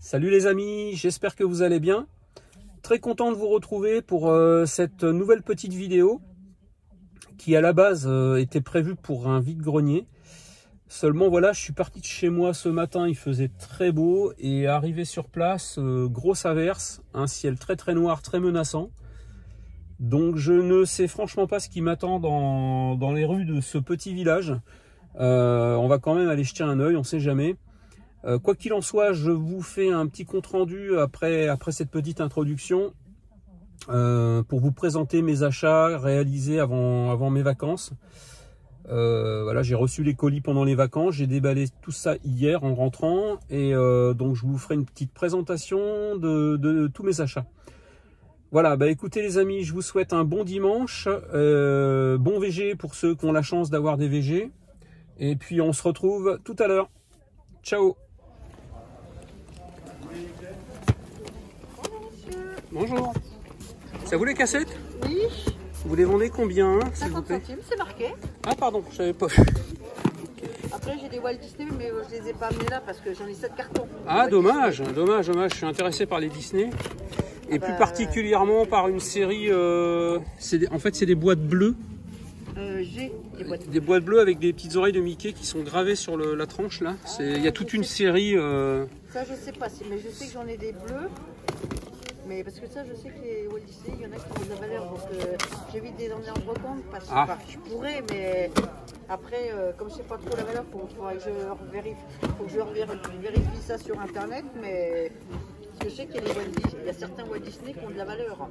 Salut les amis, j'espère que vous allez bien. Très content de vous retrouver pour cette nouvelle petite vidéo qui à la base était prévue pour un vide-grenier. Seulement voilà, je suis parti de chez moi ce matin, il faisait très beau et arrivé sur place, grosse averse, un ciel très noir, très menaçant. Donc je ne sais franchement pas ce qui m'attend dans les rues de ce petit village. On va quand même aller jeter un œil, on ne sait jamais. Quoi qu'il en soit, je vous fais un petit compte rendu après cette petite introduction pour vous présenter mes achats réalisés avant mes vacances. Voilà, j'ai reçu les colis pendant les vacances, j'ai déballé tout ça hier en rentrant et donc je vous ferai une petite présentation de tous mes achats. Voilà, bah écoutez les amis, je vous souhaite un bon dimanche, bon VG pour ceux qui ont la chance d'avoir des VG et puis on se retrouve tout à l'heure. Ciao. Bonjour. Ça vous les cassettes? Oui. Vous les vendez combien, s'il vous 50 plaît? centimes, c'est marqué. Ah pardon, je savais pas vu. Après j'ai des Walt Disney, mais je les ai pas amenés là parce que j'en ai 7 cartons. Ah dommage, dommage. Je suis intéressé par les Disney. Et plus particulièrement par une série, en fait c'est des boîtes bleues. J'ai des boîtes. Des boîtes bleues avec des petites oreilles de Mickey qui sont gravées sur la tranche là. Il y a toute une série. Ça je sais pas, mais je sais que j'en ai des bleus. Mais parce que ça, je sais que les Walt Disney, il y en a qui ont de la valeur, donc j'évite de les emmener en brocante parce que je pourrais, mais après, comme je sais pas trop la valeur, faut que je vérifie ça sur internet, mais parce que je sais qu'il y a certains Walt Disney qui ont de la valeur.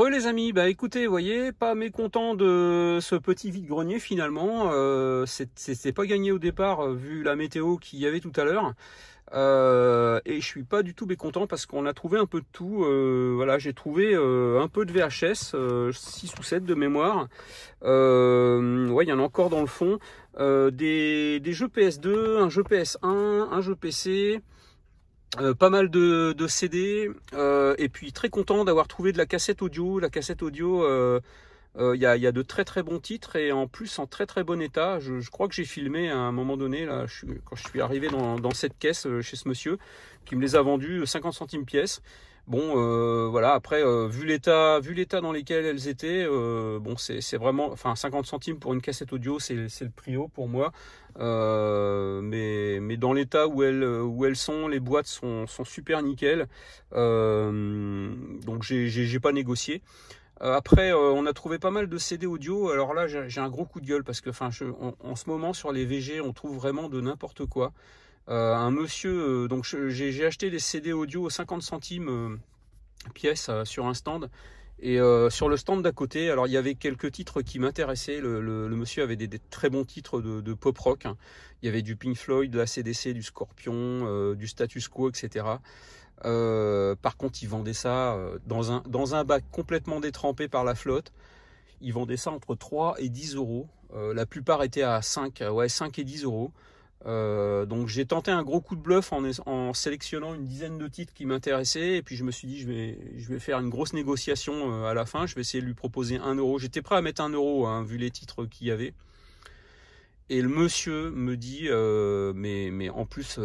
Les amis, bah écoutez, vous voyez, pas mécontent de ce petit vide-grenier finalement. C'était pas gagné au départ vu la météo qu'il y avait tout à l'heure. Et je suis pas du tout mécontent parce qu'on a trouvé un peu de tout. Voilà, j'ai trouvé un peu de VHS, 6 ou 7 de mémoire. Ouais, il y en a encore dans le fond. Des jeux PS2, un jeu PS1, un jeu PC. Pas mal de CD et puis très content d'avoir trouvé de la cassette audio. La cassette audio, il y a de très bons titres et en plus en très bon état. Je crois que j'ai filmé à un moment donné là, quand je suis arrivé dans cette caisse chez ce monsieur qui me les a vendus 50 centimes pièce. Bon, voilà, après, vu l'état dans lequel elles étaient, bon, c'est vraiment, enfin, 50 centimes pour une cassette audio, c'est le prix haut pour moi. Mais dans l'état où elles sont, les boîtes sont super nickel. Donc, j'ai pas négocié. Après, on a trouvé pas mal de CD audio. Alors là, j'ai un gros coup de gueule parce que, enfin, en ce moment, sur les VG, on trouve vraiment de n'importe quoi. Un monsieur, donc j'ai acheté des CD audio 50 centimes pièce sur un stand et sur le stand d'à côté, alors il y avait quelques titres qui m'intéressaient. Le monsieur avait des très bons titres de pop rock. Il y avait du Pink Floyd, de la CDC, du Scorpion, du Status Quo, etc. Par contre, ils vendaient ça dans un bac complètement détrempé par la flotte. Ils vendaient ça entre 3 et 10 euros. La plupart étaient à 5, ouais, 5 et 10 euros. Donc j'ai tenté un gros coup de bluff en sélectionnant une dizaine de titres qui m'intéressaient. Et puis je me suis dit, je vais faire une grosse négociation à la fin. Je vais essayer de lui proposer 1 euro. J'étais prêt à mettre 1 euro, hein, vu les titres qu'il y avait. Et le monsieur me dit, mais en plus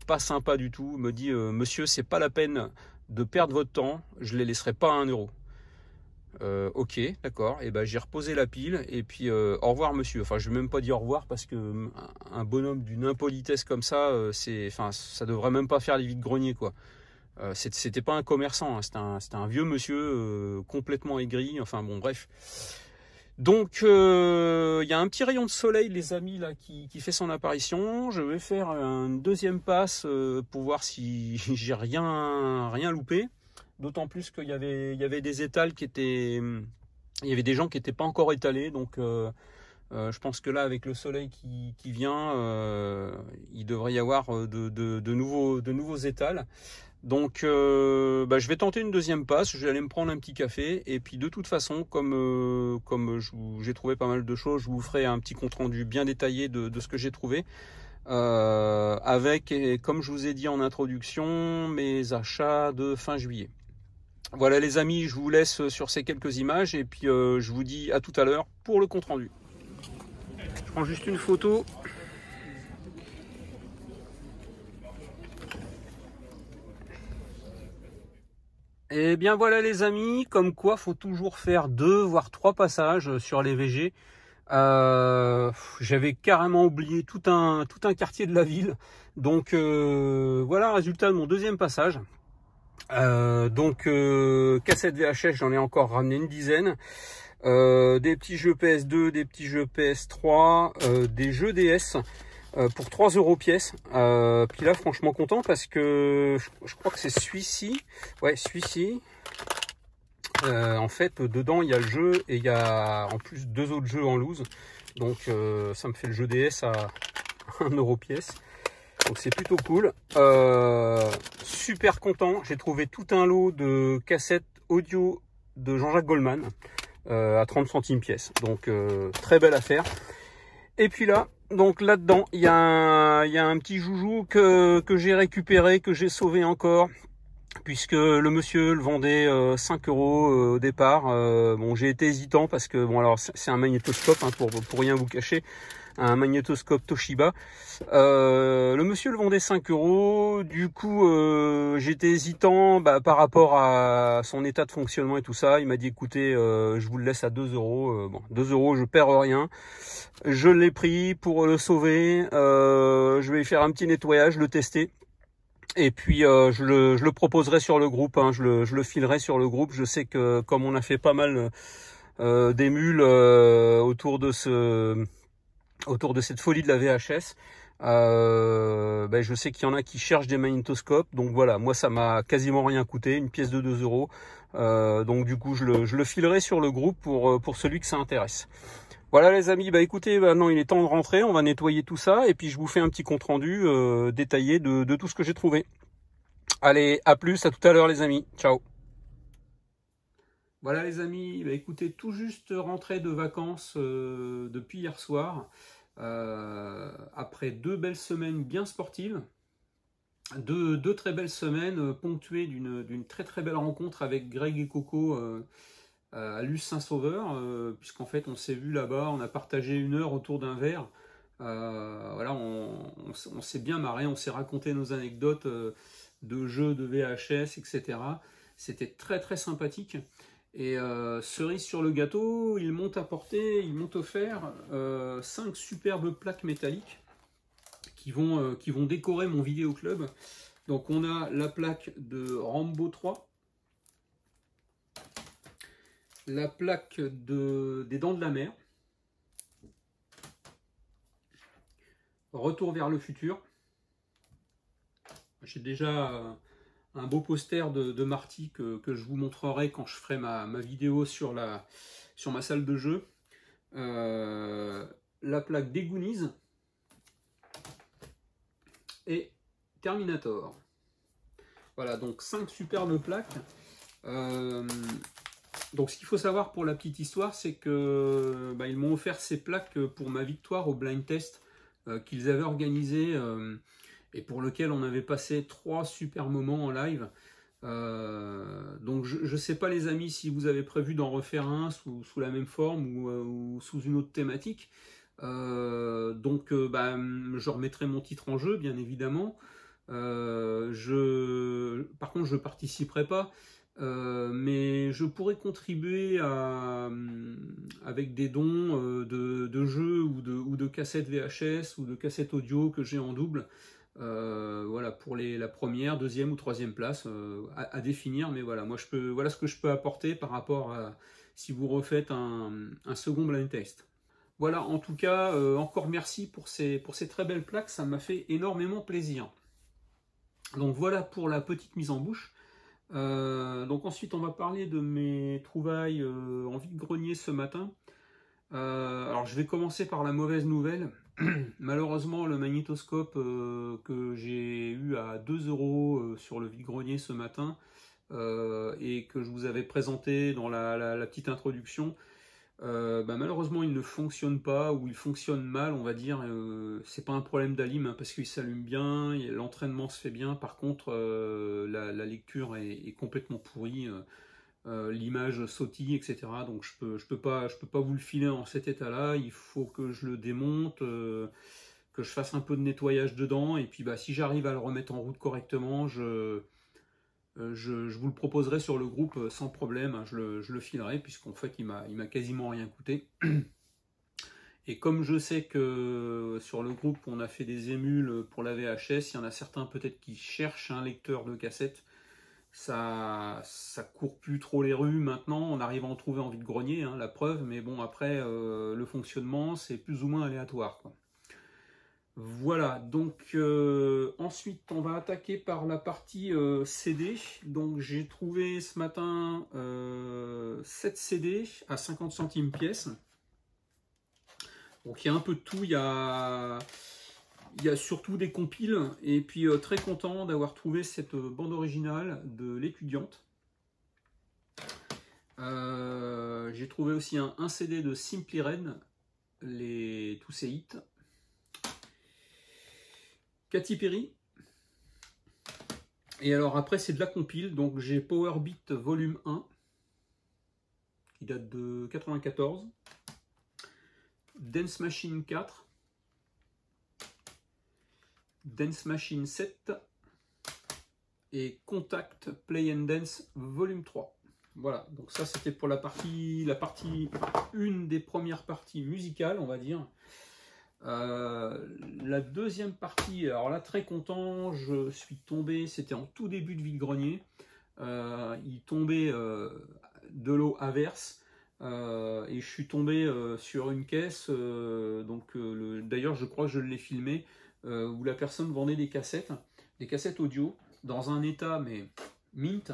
pas sympa du tout, me dit, monsieur, c'est pas la peine de perdre votre temps, je les laisserai pas à 1 euro. Ok, d'accord, et ben j'ai reposé la pile, et puis au revoir monsieur. Enfin, je vais même pas dire au revoir parce que un bonhomme d'une impolitesse comme ça, enfin, ça devrait même pas faire les vides-greniers, quoi. C'était pas un commerçant, hein, c'était un vieux monsieur complètement aigri, enfin bon, bref. Donc il y a un petit rayon de soleil, les amis, là, qui fait son apparition. Je vais faire une deuxième passe pour voir si j'ai rien loupé. D'autant plus qu'il y avait des étals qui étaient... Il y avait des gens qui n'étaient pas encore étalés. Donc je pense que là, avec le soleil qui vient, il devrait y avoir de nouveaux étals. Donc je vais tenter une deuxième passe, je vais aller me prendre un petit café, et puis de toute façon, comme j'ai trouvé pas mal de choses, je vous ferai un petit compte rendu bien détaillé de ce que j'ai trouvé, avec, comme je vous ai dit en introduction, mes achats de fin juillet. Voilà les amis, je vous laisse sur ces quelques images, et puis je vous dis à tout à l'heure pour le compte rendu. Je prends juste une photo. Et bien voilà les amis, comme quoi faut toujours faire 2 voire 3 passages sur les VG. J'avais carrément oublié tout un quartier de la ville. Donc voilà, résultat de mon deuxième passage. Cassette VHS, j'en ai encore ramené une dizaine. Des petits jeux PS2, des petits jeux PS3, des jeux DS. Pour 3 euros pièce. Puis là, franchement content parce que je crois que c'est celui-ci. Ouais, celui-ci. En fait, dedans, il y a le jeu et il y a en plus 2 autres jeux en loose. Donc, ça me fait le jeu DS à 1 euro pièce. Donc, c'est plutôt cool. Super content. J'ai trouvé tout un lot de cassettes audio de Jean-Jacques Goldman à 30 centimes pièce. Donc, très belle affaire. Et puis là, donc là-dedans, il y a un petit joujou que j'ai récupéré, que j'ai sauvé encore, puisque le monsieur le vendait 5 euros au départ. Bon, j'ai été hésitant parce que, bon, alors c'est un magnétoscope, hein, pour rien vous cacher, un magnétoscope Toshiba. Le monsieur le vendait 5 euros, du coup j'étais hésitant par rapport à son état de fonctionnement et tout ça. Il m'a dit écoutez, je vous le laisse à 2 euros. Bon, 2 euros, je perds rien. Je l'ai pris pour le sauver. Je vais faire un petit nettoyage, le tester. Et puis je le proposerai sur le groupe, hein, je le filerai sur le groupe. Je sais que comme on a fait pas mal d'émules autour de cette folie de la VHS, je sais qu'il y en a qui cherchent des magnétoscopes. Donc voilà, moi ça m'a quasiment rien coûté, une pièce de 2 euros. Donc du coup je le filerai sur le groupe pour celui que ça intéresse. Voilà les amis, écoutez, maintenant il est temps de rentrer, on va nettoyer tout ça et puis je vous fais un petit compte rendu détaillé de tout ce que j'ai trouvé. Allez, à plus, à tout à l'heure les amis, ciao. Voilà les amis, écoutez, tout juste rentré de vacances depuis hier soir, après 2 belles semaines bien sportives, deux très belles semaines ponctuées d'une très belle rencontre avec Greg et Coco à Luce Saint-Sauveur, puisqu'en fait on s'est vu là-bas, on a partagé 1 heure autour d'un verre. Voilà, on s'est bien marré, on s'est raconté nos anecdotes de jeux, de VHS, etc. C'était très sympathique. Et cerise sur le gâteau, ils m'ont offert 5 superbes plaques métalliques qui vont décorer mon vidéo club. Donc on a la plaque de Rambo 3, la plaque des Dents de la Mer, Retour vers le futur. J'ai déjà un beau poster de Marty que je vous montrerai quand je ferai ma vidéo sur ma salle de jeu. La plaque des Goonies et Terminator. Voilà, donc 5 superbes plaques. Donc ce qu'il faut savoir pour la petite histoire, c'est que ils m'ont offert ces plaques pour ma victoire au blind test qu'ils avaient organisé et pour lequel on avait passé 3 super moments en live. Donc je ne sais pas les amis si vous avez prévu d'en refaire un sous la même forme ou sous une autre thématique. Je remettrai mon titre en jeu bien évidemment. Par contre je ne participerai pas. Mais je pourrais contribuer avec des dons de jeux ou de cassettes VHS ou de cassettes audio que j'ai en double. Voilà, pour la première, deuxième ou troisième place à définir. Mais voilà, voilà ce que je peux apporter par rapport à si vous refaites un second blind test. Voilà, en tout cas, encore merci pour ces très belles plaques, ça m'a fait énormément plaisir. Donc voilà pour la petite mise en bouche. Donc ensuite on va parler de mes trouvailles en vide-grenier ce matin. Alors je vais commencer par la mauvaise nouvelle. Malheureusement le magnétoscope que j'ai eu à 2 € sur le vide-grenier ce matin et que je vous avais présenté dans la petite introduction, malheureusement il ne fonctionne pas, ou il fonctionne mal on va dire. C'est pas un problème d'alim hein, parce qu'il s'allume bien, l'entraînement se fait bien, par contre la lecture est complètement pourrie, l'image sautille, etc. Donc je peux pas vous le filer en cet état là, il faut que je le démonte, que je fasse un peu de nettoyage dedans, et puis si j'arrive à le remettre en route correctement, je vous le proposerai sur le groupe sans problème, je le filerai, puisqu'en fait il m'a quasiment rien coûté. Et comme je sais que sur le groupe on a fait des émules pour la VHS, il y en a certains peut-être qui cherchent un lecteur de cassette, ça court plus trop les rues maintenant, on arrive à en trouver en vide-grenier, hein, la preuve, mais bon après le fonctionnement c'est plus ou moins aléatoire, quoi. Voilà, donc ensuite on va attaquer par la partie CD. Donc j'ai trouvé ce matin 7 CD à 50 centimes pièce. Donc il y a un peu de tout, il y a surtout des compiles, et puis très content d'avoir trouvé cette bande originale de l'étudiante. J'ai trouvé aussi un CD de Simply Red, tous ses hits. Katy Perry. Et alors après c'est de la compile, donc j'ai Powerbeat volume 1 qui date de 94, Dance Machine 4, Dance Machine 7 et Contact Play and Dance volume 3. Voilà, donc ça c'était pour la partie une des premières parties musicales on va dire. La deuxième partie, alors là très content, je suis tombé, c'était en tout début de vide-grenier, il tombait de l'eau averse et je suis tombé sur une caisse, d'ailleurs je crois que je l'ai filmé, où la personne vendait des cassettes audio dans un état mais mint,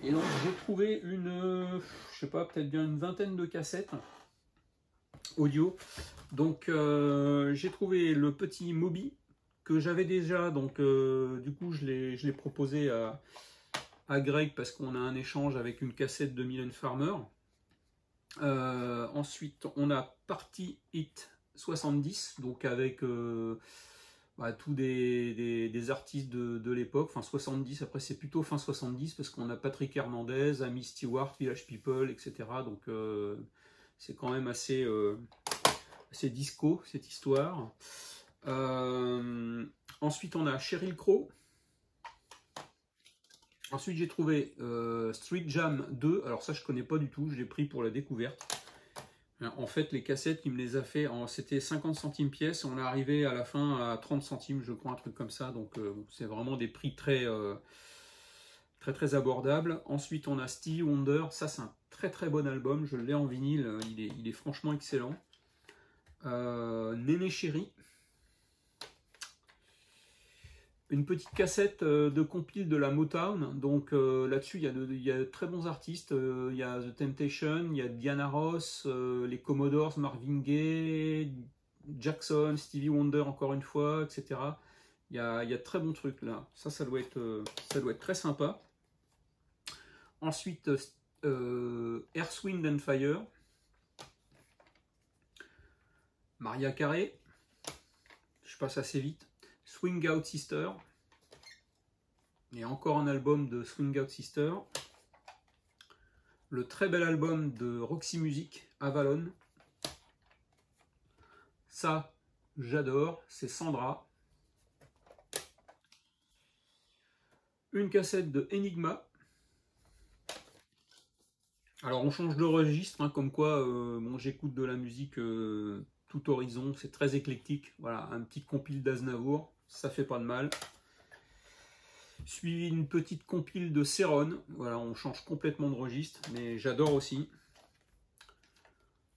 et donc j'ai trouvé je sais pas, peut-être bien une vingtaine de cassettes audio. Donc j'ai trouvé le petit Moby que j'avais déjà, donc du coup je l'ai proposé à Greg parce qu'on a un échange avec une cassette de Mylène Farmer. Ensuite on a Party Hit 70, donc avec tous des artistes de l'époque, fin 70, après c'est plutôt fin 70 parce qu'on a Patrick Hernandez, Amy Stewart, Village People, etc. Donc c'est quand même assez disco cette histoire. Ensuite on a Sheryl Crow. Ensuite j'ai trouvé Street Jam 2, alors ça je connais pas du tout, je l'ai pris pour la découverte. En fait les cassettes il me les a fait, c'était 50 centimes pièce, on est arrivé à la fin à 30 centimes je crois, un truc comme ça, donc c'est vraiment des prix très abordables. Ensuite on a Stevie Wonder, ça c'est un très bon album, je l'ai en vinyle, il est franchement excellent. Néné Chéri, une petite cassette de compile de la Motown, donc là-dessus il y a de très bons artistes, il y a The Temptation, il y a Diana Ross, les Commodores, Marvin Gaye, Jackson, Stevie Wonder encore une fois, etc. Il y a de très bons trucs là. Ça doit être très sympa. Ensuite, Earth, Wind and Fire. Maria Carey. Je passe assez vite. Swing Out Sister. Et encore un album de Swing Out Sister. Le très bel album de Roxy Music, Avalon. Ça, j'adore. C'est Sandra. Une cassette de Enigma. Alors on change de registre, hein, comme quoi bon, j'écoute de la musique tout horizon, c'est très éclectique. Voilà, un petit compile d'Aznavour, ça fait pas de mal. Suivi une petite compile de Céron. Voilà, on change complètement de registre, mais j'adore aussi.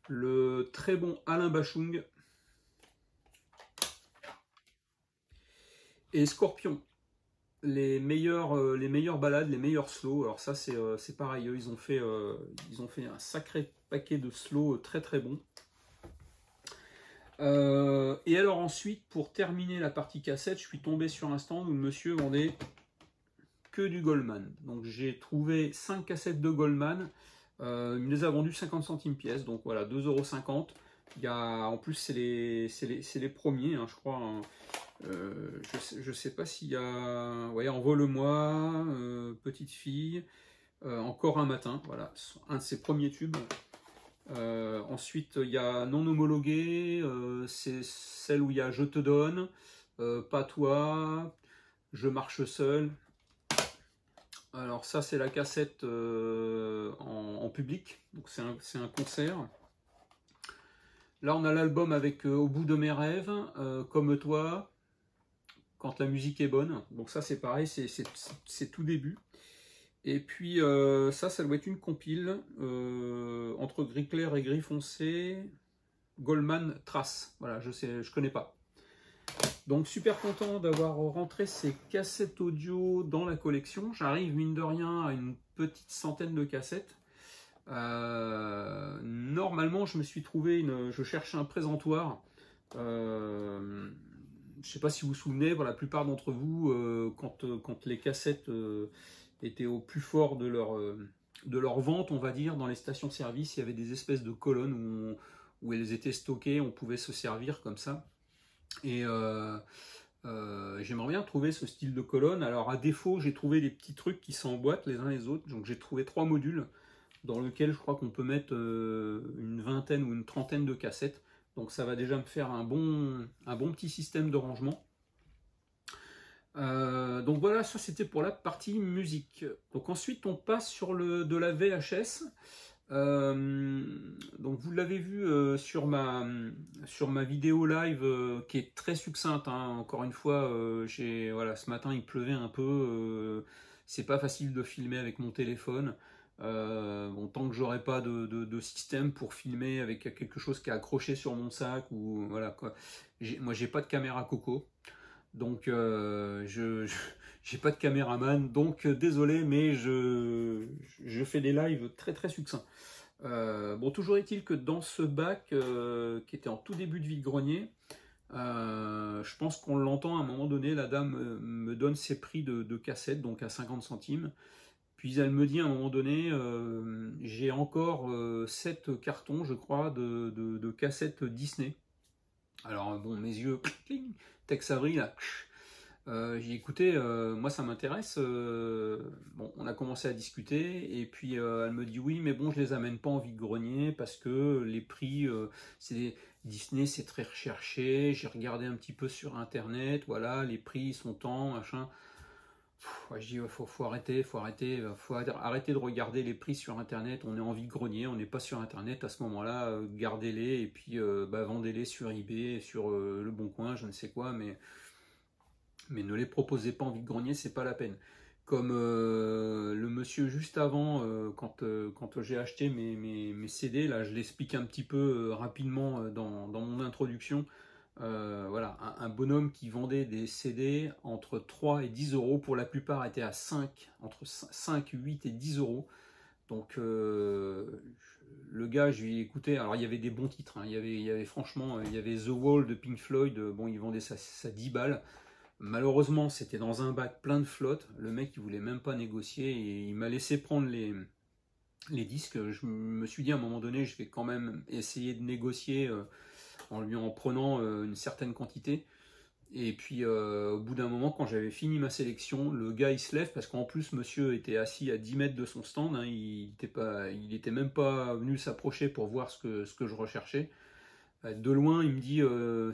Le très bon Alain Bachung. Et Scorpion. Les meilleures balades, les meilleurs slows. Alors ça c'est pareil, eux, ils ont fait un sacré paquet de slows très très bons. Et alors ensuite, pour terminer la partie cassette, je suis tombé sur un stand où le monsieur vendait que du Goldman. Donc j'ai trouvé 5 cassettes de Goldman. Il me les a vendues 50 centimes pièce, donc voilà, 2,50 €. Il y a, en plus c'est les premiers, hein, je crois. Hein. Je sais pas s'il y a... Ouais, Envole-moi, Petite fille, Encore un matin, voilà, un de ses premiers tubes. Ensuite, il y a Non homologué, c'est celle où il y a Je te donne, Pas toi, Je marche seul. Alors ça, c'est la cassette en public, donc c'est un concert. Là, on a l'album avec Au bout de mes rêves, Comme toi, Quand la musique est bonne. Donc ça, c'est pareil, c'est tout début. Et puis ça doit être une compile entre gris clair et gris foncé, Goldman Trace. Voilà, je connais pas. Donc super content d'avoir rentré ces cassettes audio dans la collection. J'arrive mine de rien à une petite centaine de cassettes. Normalement, je me suis trouvé je cherchais un présentoir. Je sais pas si vous vous souvenez, pour la plupart d'entre vous, quand les cassettes étaient au plus fort de leur vente, on va dire, dans les stations-service, il y avait des espèces de colonnes où elles étaient stockées, on pouvait se servir comme ça. Et j'aimerais bien trouver ce style de colonne. Alors à défaut, j'ai trouvé des petits trucs qui s'emboîtent les uns les autres. Donc j'ai trouvé 3 modules dans lesquels je crois qu'on peut mettre une vingtaine ou une trentaine de cassettes. Donc ça va déjà me faire un bon petit système de rangement. Donc voilà, ça c'était pour la partie musique. Donc ensuite on passe sur de la VHS. Donc vous l'avez vu sur ma vidéo live qui est très succincte, hein. Encore une fois, voilà, ce matin il pleuvait un peu, c'est pas facile de filmer avec mon téléphone. Bon, tant que j'aurai pas de système pour filmer avec quelque chose qui est accroché sur mon sac ou voilà quoi. Moi j'ai pas de caméra Coco. Donc j'ai pas de caméraman, donc désolé, mais je fais des lives très très succincts. Bon, toujours est-il que dans ce bac qui était en tout début de vide-grenier, je pense qu'on l'entend à un moment donné, la dame me donne ses prix de cassettes, donc à 50 centimes. Puis elle me dit à un moment donné, j'ai encore 7 cartons, je crois, de cassettes Disney. Alors bon, mes yeux, Tex Avery là, j'ai écouté, moi ça m'intéresse. Bon, on a commencé à discuter et puis elle me dit oui, mais bon, je les amène pas en vide-grenier parce que les prix, Disney, c'est très recherché. J'ai regardé un petit peu sur internet, voilà, les prix sont tant, machin. Je dis faut arrêter de regarder les prix sur internet. On est en vide-grenier, on n'est pas sur internet à ce moment-là. Gardez-les et puis vendez-les sur eBay, sur Le Bon Coin, je ne sais quoi, mais ne les proposez pas en vide-grenier, c'est pas la peine. Comme le monsieur juste avant, quand j'ai acheté mes CD, là je l'explique un petit peu rapidement dans mon introduction. Voilà, un bonhomme qui vendait des CD entre 3 et 10 euros, pour la plupart était à 5, entre 5, 8 et 10 euros. Donc le gars, je lui ai écouté, alors il y avait des bons titres, hein. Il y avait franchement, il y avait The Wall de Pink Floyd, bon il vendait ça 10 balles. Malheureusement, c'était dans un bac plein de flotte. Le mec, il voulait même pas négocier et il m'a laissé prendre les disques. Je me suis dit à un moment donné, je vais quand même essayer de négocier en lui en prenant une certaine quantité. Et puis au bout d'un moment, quand j'avais fini ma sélection, le gars il se lève parce qu'en plus monsieur était assis à 10 mètres de son stand, hein, il était même pas venu s'approcher pour voir ce que je recherchais. De loin, il me dit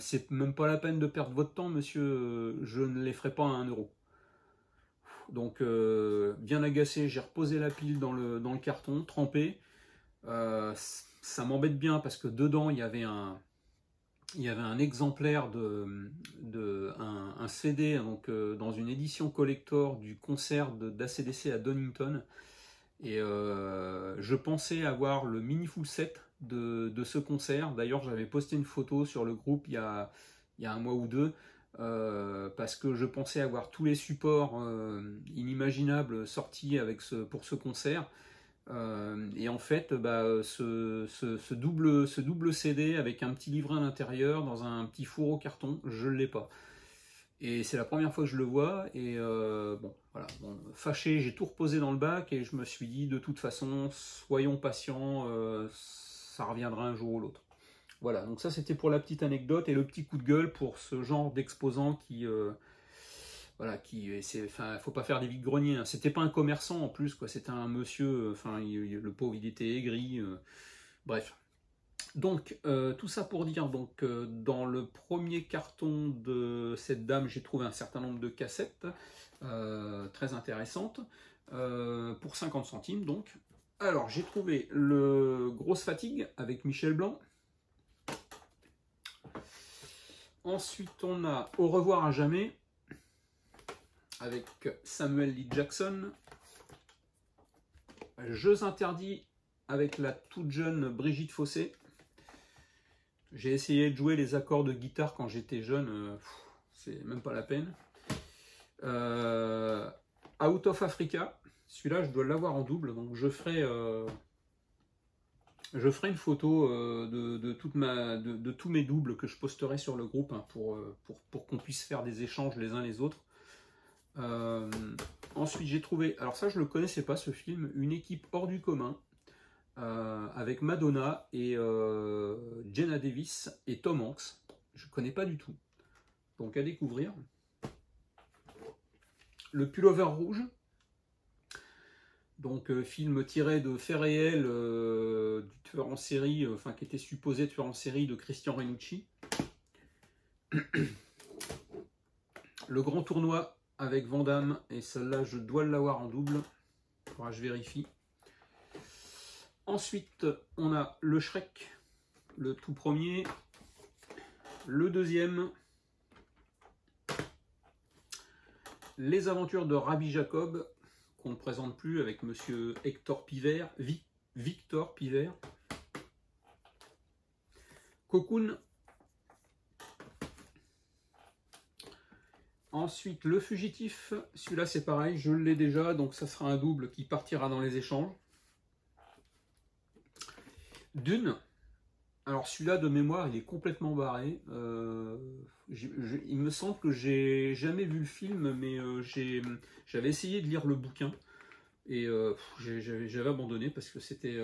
c'est même pas la peine de perdre votre temps, monsieur, je ne les ferai pas à 1 euro. Donc, bien agacé, j'ai reposé la pile dans le carton, trempé. Ça m'embête bien parce que dedans, il y avait un exemplaire un CD, donc, dans une édition collector du concert d'ACDC à Donington. Et je pensais avoir le mini full set de ce concert. D'ailleurs, j'avais posté une photo sur le groupe il y a 1 mois ou 2, parce que je pensais avoir tous les supports inimaginables sortis pour ce concert. Et en fait, ce double CD avec un petit livret à l'intérieur dans un petit four au carton, je ne l'ai pas. Et c'est la première fois que je le vois, et bon, voilà, bon, fâché, j'ai tout reposé dans le bac, et je me suis dit, de toute façon, soyons patients, ça reviendra un jour ou l'autre. Voilà, donc ça c'était pour la petite anecdote, et le petit coup de gueule pour ce genre d'exposant qui... voilà, enfin, faut pas faire des vides-greniers, hein. C'était pas un commerçant en plus, quoi, c'était un monsieur, enfin, le pauvre, il était aigri, bref. Donc, tout ça pour dire, donc, dans le premier carton de cette dame, j'ai trouvé un certain nombre de cassettes, très intéressantes, pour 50 centimes, donc. Alors, j'ai trouvé le Grosse Fatigue, avec Michel Blanc. Ensuite, on a Au revoir à jamais, avec Samuel L. Jackson. Jeux interdits, avec la toute jeune Brigitte Fossé. J'ai essayé de jouer les accords de guitare quand j'étais jeune, c'est même pas la peine. Out of Africa, celui-là je dois l'avoir en double, donc je ferai une photo de tous mes doubles que je posterai sur le groupe, hein, pour qu'on puisse faire des échanges les uns les autres. Ensuite j'ai trouvé, alors ça je ne le connaissais pas ce film, Une équipe hors du commun, avec Madonna et Jenna Davis et Tom Hanks. Je ne connais pas du tout, donc à découvrir. Le Pullover rouge, donc film tiré de faits réels du tueur en série, enfin qui était supposé tueur en série, de Christian Renucci. Le Grand Tournoi avec Van Damme, et celle-là je dois l'avoir en double, faudra que je vérifie. Ensuite, on a le Shrek, le tout premier, le deuxième, Les aventures de Rabbi Jacob, qu'on ne présente plus, avec monsieur Hector Pivert, Victor Pivert. Cocoon. Ensuite, Le Fugitif, celui-là c'est pareil, je l'ai déjà, donc ça sera un double qui partira dans les échanges. Dune, alors celui-là de mémoire il est complètement barré, il me semble que j'ai jamais vu le film, mais j'avais essayé de lire le bouquin, et j'avais abandonné parce que c'était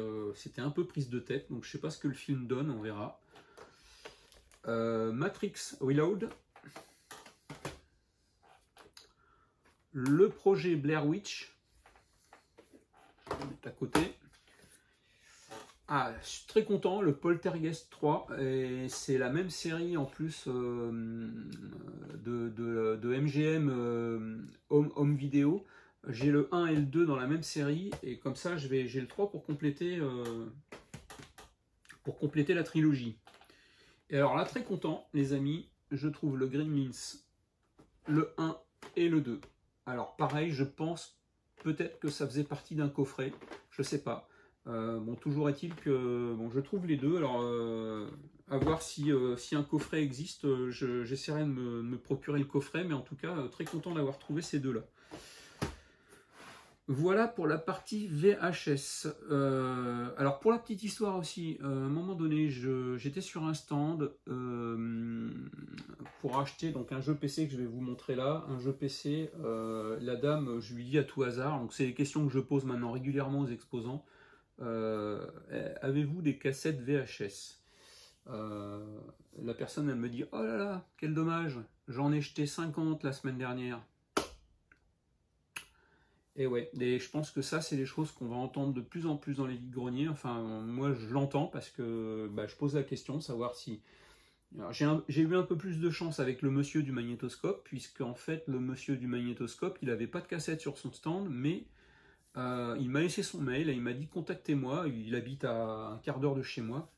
un peu prise de tête, donc je sais pas ce que le film donne, on verra. Matrix Reload, le projet Blair Witch, je vais le mettre à côté. Ah, je suis très content, le Poltergeist 3, et c'est la même série en plus de MGM Home Video. J'ai le 1 et le 2 dans la même série, et comme ça j'ai le 3 pour compléter la trilogie. Et alors là, très content les amis, je trouve le Gremlins, le 1 et le 2. Alors pareil, je pense peut-être que ça faisait partie d'un coffret, je sais pas. Bon, toujours est-il que bon, je trouve les deux. Alors, à voir si un coffret existe, j'essaierai de me procurer le coffret, mais en tout cas, très content d'avoir trouvé ces deux-là. Voilà pour la partie VHS. Alors pour la petite histoire aussi, à un moment donné, j'étais sur un stand pour acheter donc un jeu PC que je vais vous montrer là, un jeu PC. La dame, je lui dis à tout hasard, donc c'est des questions que je pose maintenant régulièrement aux exposants. Avez-vous des cassettes VHS? La personne, elle me dit, oh là là, quel dommage, j'en ai jeté 50 la semaine dernière. Et ouais, et je pense que ça, c'est des choses qu'on va entendre de plus en plus dans les vides-greniers. Enfin, moi, je l'entends parce que je pose la question, savoir si... J'ai eu un peu plus de chance avec le monsieur du magnétoscope, puisque en fait, le monsieur du magnétoscope, il n'avait pas de cassette sur son stand, mais il m'a laissé son mail et il m'a dit, contactez-moi, il habite à un quart d'heure de chez moi.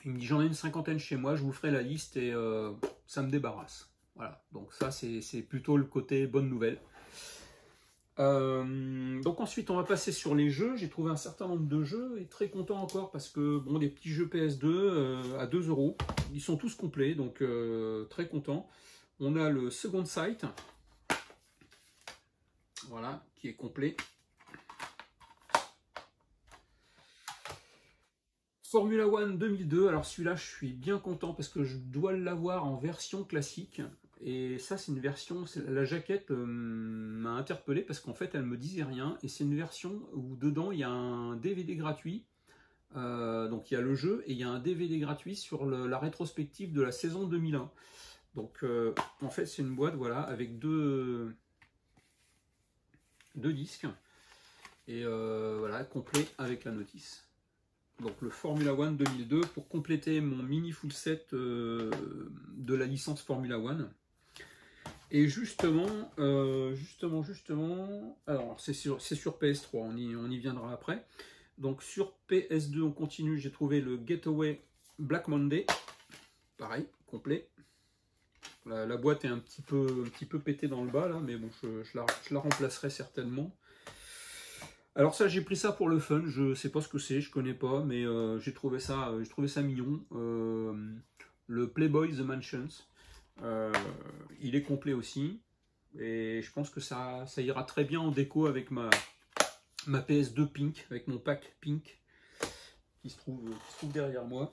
Il me dit, j'en ai une 50aine chez moi, je vous ferai la liste et ça me débarrasse. Voilà, donc ça, c'est plutôt le côté bonne nouvelle. Donc ensuite on va passer sur les jeux. J'ai trouvé un certain nombre de jeux et très content encore parce que bon, des petits jeux PS2 à 2 €, ils sont tous complets, donc très content. On a le Second Sight, voilà, qui est complet. Formula One 2002, alors celui-là je suis bien content parce que je dois l'avoir en version classique. Et ça, c'est une version, la jaquette m'a interpellé parce qu'en fait, elle me disait rien. Et c'est une version où dedans, il y a un DVD gratuit. Donc, il y a le jeu et il y a un DVD gratuit sur la rétrospective de la saison 2001. Donc, en fait, c'est une boîte, voilà, avec deux disques. Et voilà, complet avec la notice. Donc, le Formula One 2002 pour compléter mon mini full set de la licence Formula One. Et justement, alors c'est sur PS3, on y viendra après. Donc sur PS2, on continue, j'ai trouvé le Getaway Black Monday, pareil, complet. La boîte est un petit peu pétée dans le bas là, mais bon, je la remplacerai certainement. Alors ça, j'ai pris ça pour le fun, je sais pas ce que c'est, je connais pas, mais j'ai trouvé ça mignon. Le Playboy The Mansions. Il est complet aussi et je pense que ça ira très bien en déco avec ma PS2 Pink, avec mon pack Pink qui se trouve derrière moi.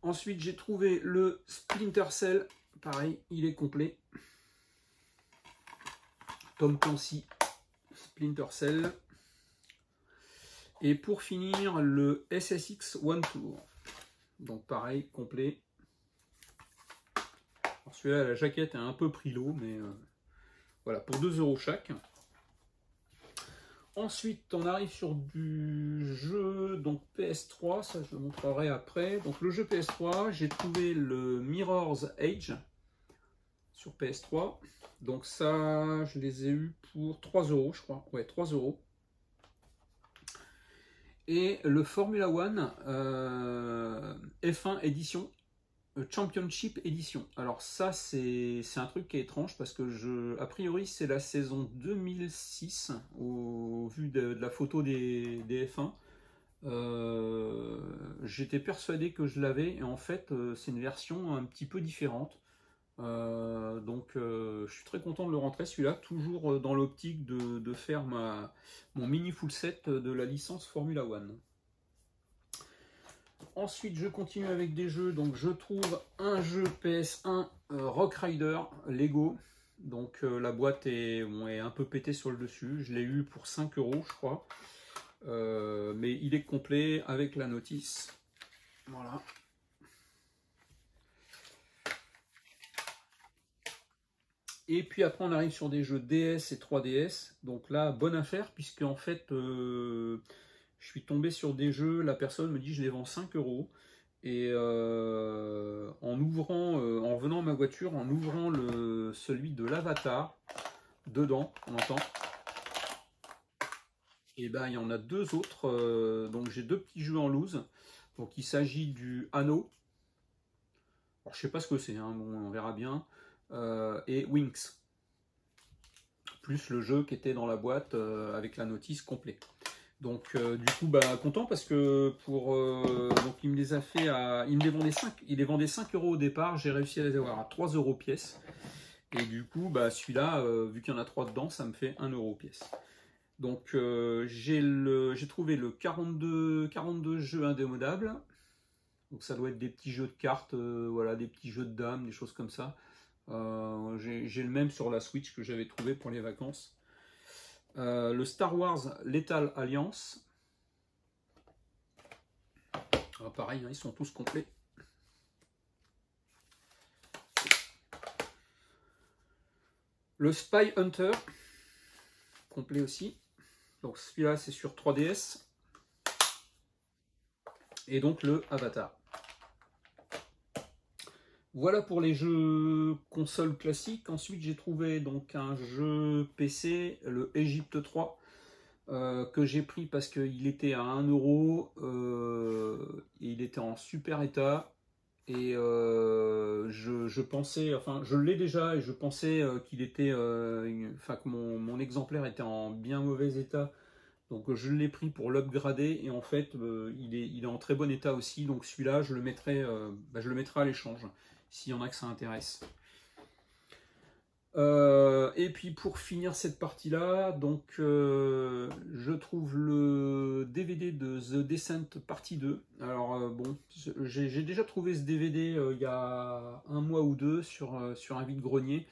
Ensuite j'ai trouvé le Splinter Cell, pareil, il est complet. Tom Clancy Splinter Cell. Et pour finir le SSX One Tour, donc pareil, complet. Celui-là, la jaquette a un peu pris l'eau, mais voilà, pour 2 € chaque. Ensuite, on arrive sur du jeu donc PS3, ça je le montrerai après. Donc le jeu PS3, j'ai trouvé le Mirror's Edge sur PS3. Donc ça, je les ai eus pour 3 €, je crois. Ouais, 3 €. Et le Formula One F1 édition. Championship Edition. Alors ça, c'est un truc qui est étrange parce que a priori, c'est la saison 2006 au vu de la photo des F1. J'étais persuadé que je l'avais et en fait, c'est une version un petit peu différente. Donc, je suis très content de le rentrer celui-là, toujours dans l'optique de faire mon mini full set de la licence Formula One. Ensuite, je continue avec des jeux. Donc, je trouve un jeu PS1 Rock Rider Lego. Donc, la boîte est un peu pétée sur le dessus. Je l'ai eu pour 5 €, je crois. Mais il est complet avec la notice. Voilà. Et puis après, on arrive sur des jeux DS et 3DS. Donc là, bonne affaire, puisque en fait... je suis tombé sur des jeux, la personne me dit je les vends 5 €. Et en venant à ma voiture, en ouvrant celui de l'Avatar, dedans, on entend. Et ben il y en a deux autres, donc j'ai deux petits jeux en loose. Donc il s'agit du Anno. Alors je sais pas ce que c'est, hein, bon, on verra bien. Et Winx. Plus le jeu qui était dans la boîte avec la notice complète. Donc du coup content parce que donc il me les a fait il les vendait 5 € au départ, j'ai réussi à les avoir à 3 € pièce. Et du coup celui-là, vu qu'il y en a 3 dedans, ça me fait 1 € pièce. Donc j'ai trouvé le 42 jeux indémodables. Donc ça doit être des petits jeux de cartes, voilà, des petits jeux de dames, des choses comme ça. J'ai le même sur la Switch que j'avais trouvé pour les vacances. Le Star Wars Lethal Alliance. Ah, pareil, hein, ils sont tous complets. Le Spy Hunter, complet aussi. Donc celui-là, c'est sur 3DS. Et donc le Avatar. Voilà pour les jeux console classiques. Ensuite, j'ai trouvé donc un jeu PC, le Egypte 3, que j'ai pris parce qu'il était à 1 euro. Et il était en super état. Et je pensais, enfin, je l'ai déjà et je pensais qu'il était, enfin, que mon exemplaire était en bien mauvais état. Donc je l'ai pris pour l'upgrader et en fait il est en très bon état aussi. Donc celui-là je le mettrai à l'échange s'il y en a que ça intéresse. Et puis pour finir cette partie-là, donc je trouve le DVD de The Descent partie 2. Alors bon, j'ai déjà trouvé ce DVD il y a un mois ou deux sur un vide-grenier.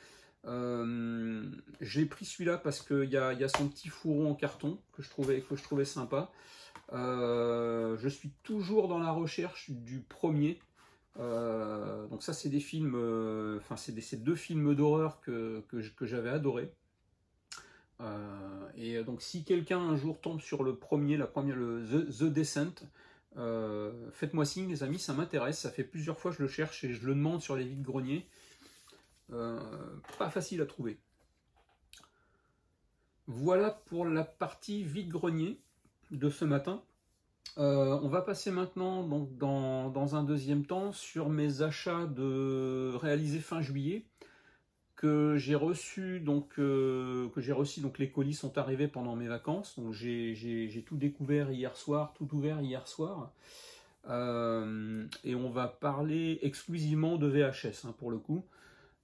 J'ai pris celui-là parce qu'il y a son petit fourreau en carton que je trouvais sympa. Je suis toujours dans la recherche du premier. Donc ça c'est des films, enfin c'est deux films d'horreur que j'avais adoré. Et donc si quelqu'un un jour tombe sur le premier, le The Descent, faites-moi signe les amis, ça m'intéresse. Ça fait plusieurs fois que je le cherche et je le demande sur les vides-greniers. Pas facile à trouver. Voilà pour la partie vide-grenier de ce matin. On va passer maintenant donc, dans un deuxième temps sur mes achats réalisés fin juillet que j'ai reçus donc les colis sont arrivés pendant mes vacances, donc j'ai tout découvert hier soir, tout ouvert hier soir, et on va parler exclusivement de VHS pour le coup.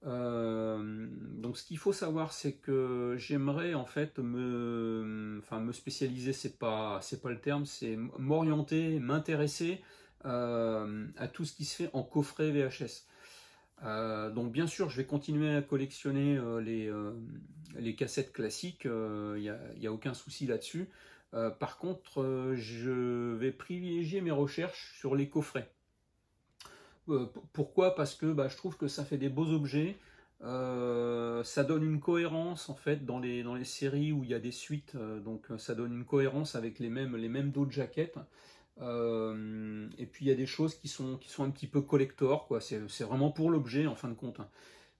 Donc ce qu'il faut savoir, c'est que j'aimerais en fait me spécialiser, c'est pas le terme, c'est m'orienter, m'intéresser à tout ce qui se fait en coffret VHS. Donc bien sûr je vais continuer à collectionner les cassettes classiques, il n'y a aucun souci là-dessus. Par contre je vais privilégier mes recherches sur les coffrets. Pourquoi? Parce que je trouve que ça fait des beaux objets, ça donne une cohérence en fait dans les séries où il y a des suites, donc ça donne une cohérence avec les mêmes dos de jaquettes. Et puis il y a des choses qui sont un petit peu collector, quoi. C'est vraiment pour l'objet en fin de compte.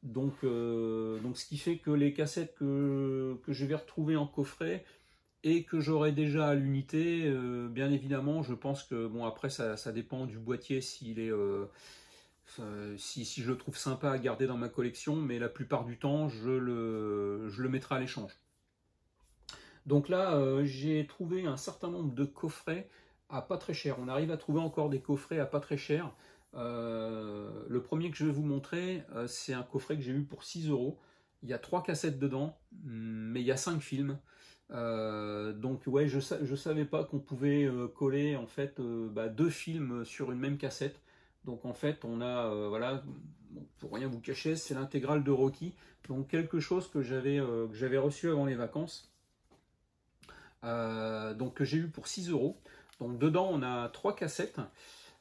Donc ce qui fait que les cassettes que je vais retrouver en coffret et que j'aurai déjà à l'unité, bien évidemment, je pense que bon après ça dépend du boîtier s'il est si je le trouve sympa à garder dans ma collection, mais la plupart du temps je le mettrai à l'échange. Donc là j'ai trouvé un certain nombre de coffrets à pas très cher. On arrive à trouver encore des coffrets à pas très cher. Le premier que je vais vous montrer, c'est un coffret que j'ai eu pour 6 €. Il y a 3 cassettes dedans, mais il y a 5 films. Donc ouais, je savais pas qu'on pouvait coller en fait 2 films sur une même cassette. Donc en fait on a voilà, pour rien vous cacher, c'est l'intégrale de Rocky. Donc quelque chose que j'avais reçu avant les vacances. Donc que j'ai eu pour 6 €. Donc dedans on a 3 cassettes.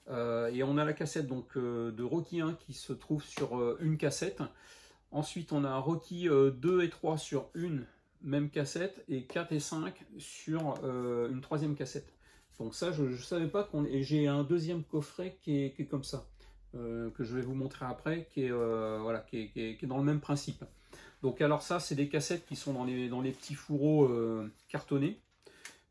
Et on a la cassette donc de Rocky 1 qui se trouve sur une cassette. Ensuite on a Rocky 2 et 3 sur une même cassette, et 4 et 5 sur une troisième cassette. Donc ça je savais pas qu'on... Et j'ai un deuxième coffret qui est comme ça, que je vais vous montrer après, qui est, voilà, qui est dans le même principe. Donc alors ça c'est des cassettes qui sont dans les petits fourreaux cartonnés.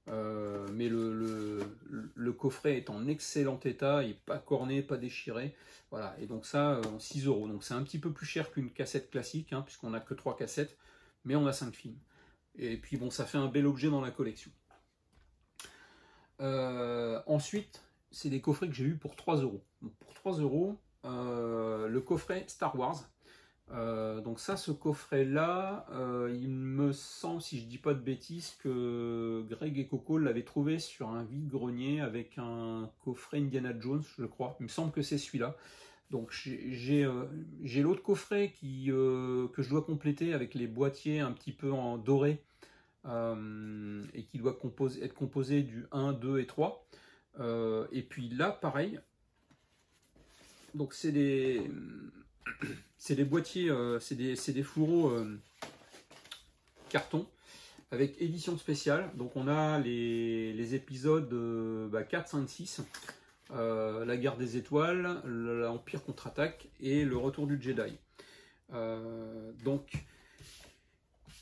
Mais le coffret est en excellent état, il n'est pas corné, pas déchiré. Voilà, et donc ça, 6 €. Donc c'est un petit peu plus cher qu'une cassette classique, puisqu'on n'a que 3 cassettes, mais on a 5 films. Et puis bon, ça fait un bel objet dans la collection. Ensuite, c'est des coffrets que j'ai eu pour 3 €. Donc pour 3 €, le coffret Star Wars. Donc ça, ce coffret-là, il me semble, si je dis pas de bêtises, que Greg et Coco l'avaient trouvé sur un vide-grenier avec un coffret Indiana Jones, je crois. Il me semble que c'est celui-là. Donc j'ai l'autre coffret que je dois compléter avec les boîtiers un petit peu en doré et qui doit être composé du 1, 2 et 3. Et puis là, pareil. Donc c'est des boîtiers, c'est des fourreaux carton avec édition spéciale. Donc on a les épisodes 4, 5, 6. La guerre des étoiles, l'Empire contre-attaque et le retour du Jedi. Donc,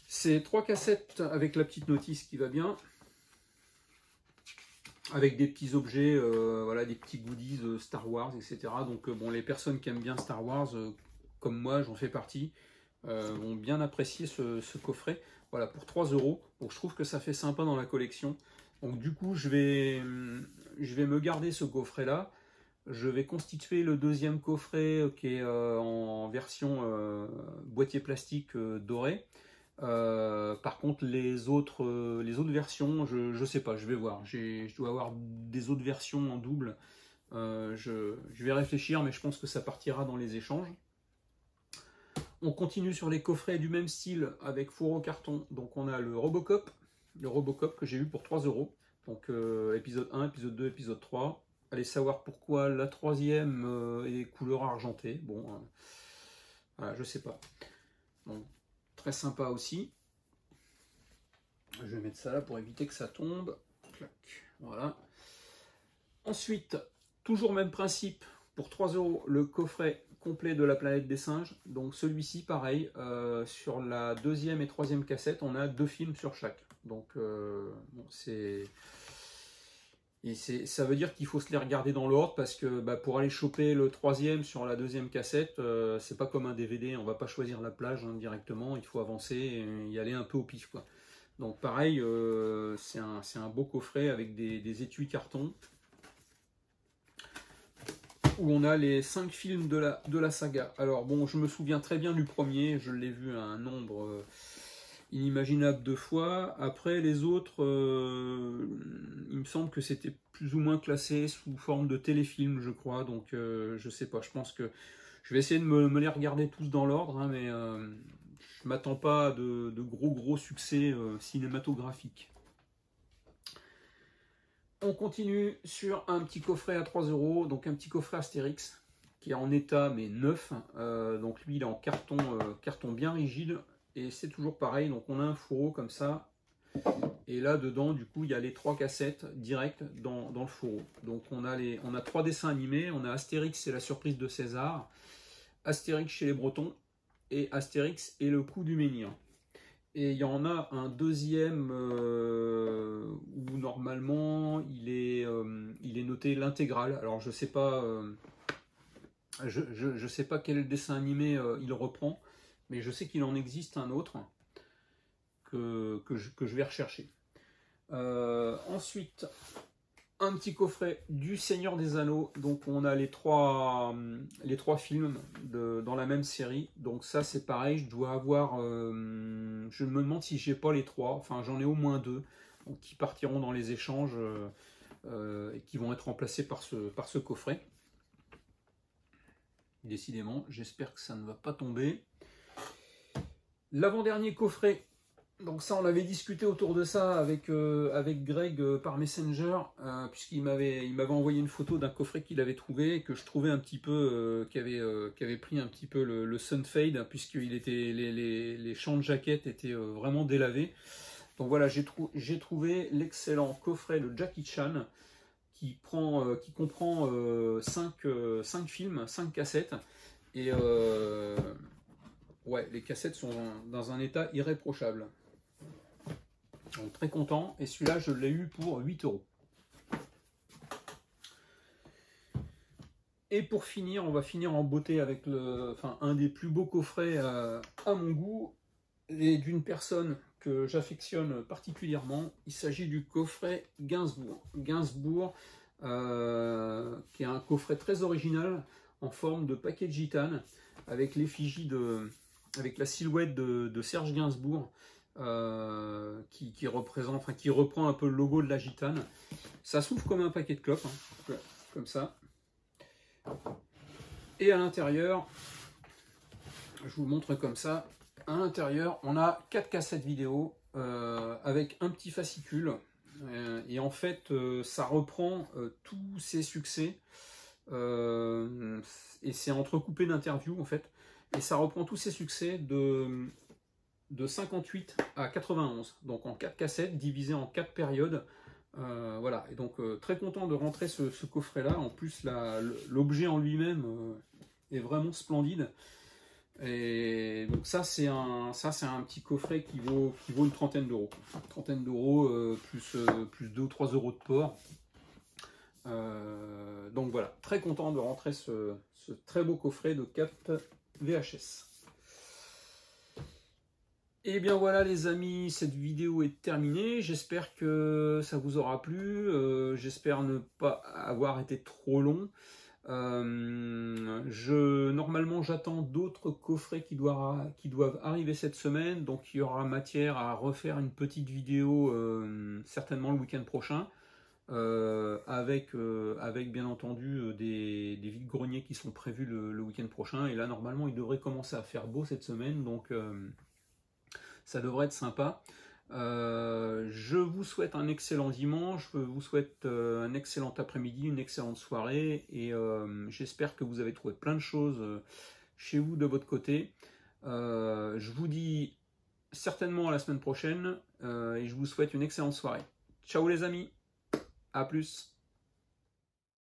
c'est 3 cassettes avec la petite notice qui va bien, avec des petits objets, voilà, des petits goodies Star Wars, etc. Donc, bon, les personnes qui aiment bien Star Wars, comme moi, j'en fais partie, vont bien apprécier ce coffret. Voilà, pour 3 €. Donc, je trouve que ça fait sympa dans la collection. Donc du coup, je vais me garder ce coffret-là. Je vais constituer le deuxième coffret qui est en version boîtier plastique doré. Par contre, les autres versions, je sais pas, je vais voir. Je dois avoir des autres versions en double. Je vais réfléchir, mais je pense que ça partira dans les échanges. On continue sur les coffrets du même style avec fourreau carton. Donc on a le Robocop que j'ai eu pour 3 €. Donc épisode 1, épisode 2, épisode 3. Allez savoir pourquoi la troisième est couleur argentée. Bon, voilà, je sais pas. Donc très sympa aussi. Je vais mettre ça là pour éviter que ça tombe. Clac, voilà. Ensuite, toujours même principe, pour 3 €, le coffret complet de la planète des singes. Donc celui-ci, pareil, sur la deuxième et troisième cassette, on a 2 films sur chaque. Donc bon, ça veut dire qu'il faut se les regarder dans l'ordre, parce que pour aller choper le troisième sur la deuxième cassette, c'est pas comme un DVD, on va pas choisir la plage directement, il faut avancer et y aller un peu au pif, quoi. Donc pareil, c'est un beau coffret avec des étuis carton, où on a les 5 films de la saga. Alors bon, je me souviens très bien du premier, je l'ai vu à un nombre inimaginable de fois. Après les autres, il me semble que c'était plus ou moins classé sous forme de téléfilm, je crois. Donc je sais pas, je pense que je vais essayer de me les regarder tous dans l'ordre, hein, mais je m'attends pas à de gros succès cinématographiques. On continue sur un petit coffret à 3 €, donc un petit coffret Astérix qui est en état mais neuf. Donc lui il est en carton bien rigide et c'est toujours pareil. Donc on a un fourreau comme ça et là dedans du coup il y a les 3 cassettes directes dans le fourreau. Donc on a 3 dessins animés. On a Astérix, c'est la surprise de César, Astérix chez les Bretons et Astérix et le coup du menhir. Et il y en a un deuxième où normalement il est noté l'intégrale. Alors je sais pas, je sais pas quel dessin animé il reprend, mais je sais qu'il en existe un autre que je vais rechercher. Ensuite, un petit coffret du Seigneur des Anneaux. Donc on a les trois films dans la même série. Donc ça c'est pareil, je dois avoir, je me demande si j'ai pas les 3, enfin j'en ai au moins 2 donc, qui partiront dans les échanges et qui vont être remplacés par ce coffret. Décidément, j'espère que ça ne va pas tomber. L'avant-dernier coffret. Donc ça, on avait discuté autour de ça avec Greg par Messenger, puisqu'il m'avait envoyé une photo d'un coffret qu'il avait trouvé, et que je trouvais un petit peu, qui avait pris un petit peu le sun fade, puisqu'il était les champs de jaquette étaient vraiment délavés. Donc voilà, j'ai trouvé l'excellent coffret de Jackie Chan, qui comprend 5 films, 5 cassettes, et ouais, les cassettes sont dans un état irréprochable. Donc très content, et celui-là je l'ai eu pour 8 €. Et pour finir, on va finir en beauté avec un des plus beaux coffrets à mon goût, et d'une personne que j'affectionne particulièrement. Il s'agit du coffret Gainsbourg. Gainsbourg, qui est un coffret très original. en forme de paquet de gitane avec l'effigie avec la silhouette de Serge Gainsbourg qui représente, enfin, qui reprend un peu le logo de la gitane. Ça s'ouvre comme un paquet de clopes, hein, comme ça. Et à l'intérieur, je vous montre comme ça. À l'intérieur, on a 4 cassettes vidéo avec un petit fascicule. Et en fait, ça reprend tous ces succès. Et c'est entrecoupé d'interviews en fait. Et ça reprend tous ces succès de 58 à 91. Donc en 4 cassettes divisées en 4 périodes. Voilà. Et donc très content de rentrer ce coffret-là. En plus, l'objet en lui-même est vraiment splendide. Et donc ça c'est un petit coffret qui vaut une trentaine d'euros. Une trentaine d'euros plus 2 ou 3 euros de port. Donc voilà, très content de rentrer ce très beau coffret de 4 VHS. Et bien voilà les amis, cette vidéo est terminée. J'espère que ça vous aura plu. J'espère ne pas avoir été trop long. Normalement j'attends d'autres coffrets qui doivent arriver cette semaine, donc il y aura matière à refaire une petite vidéo certainement le week-end prochain avec bien entendu des vides-greniers qui sont prévus le week-end prochain, et là normalement il devrait commencer à faire beau cette semaine, donc ça devrait être sympa. Je vous souhaite un excellent dimanche, je vous souhaite un excellent après-midi, une excellente soirée, et j'espère que vous avez trouvé plein de choses chez vous de votre côté. Je vous dis certainement à la semaine prochaine, et je vous souhaite une excellente soirée. Ciao les amis, à plus.